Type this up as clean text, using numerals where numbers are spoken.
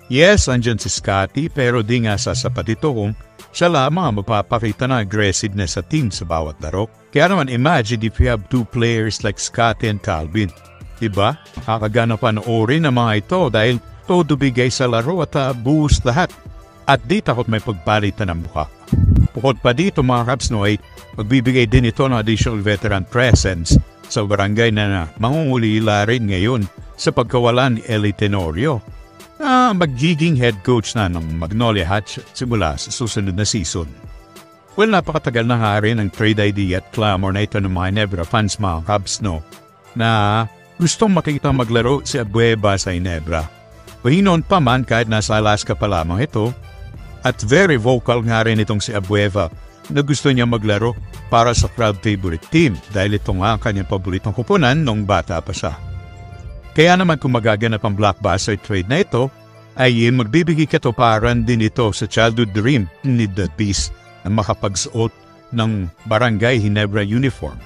Yes, andyan si Scotty pero di nga sasapat ito kung siya lamang ang magpapakita ng aggressiveness sa team sa bawat laro. Kaya naman imagine if you have two players like Scotty and Calvin. Diba? Makakagana panoorin ang mga ito dahil todo bigay sa laro at boost lahat. At di takot may pagpalitan ng mukha. Bukod pa dito mga Cubs ay magbibigay din ito ng additional veteran presence sa barangay na mangungulila rin ngayon sa pagkawalan ni Eli Tenorio na magiging head coach na ng Magnolia Hatch simula sa susunod na season. Well, napakatagal na nga rin ang trade idea at clamor na ito ng mga Ginebra fans mga Cubs na gustong makita maglaro si Abueva sa Ginebra. Pahinoon pa man kahit nasa Alaska pa lamang ito at very vocal nga rin itong si Abueva na gusto niya maglaro para sa crowd favorite team dahil ito nga ang kanyang paboritong kupunan nung bata pa siya. Kaya naman kung magaganap ang blockbuster trade na ito, ay magbibigay katuparan din ito sa childhood dream ni The Beast na makapagsuot ng Barangay Ginebra uniform.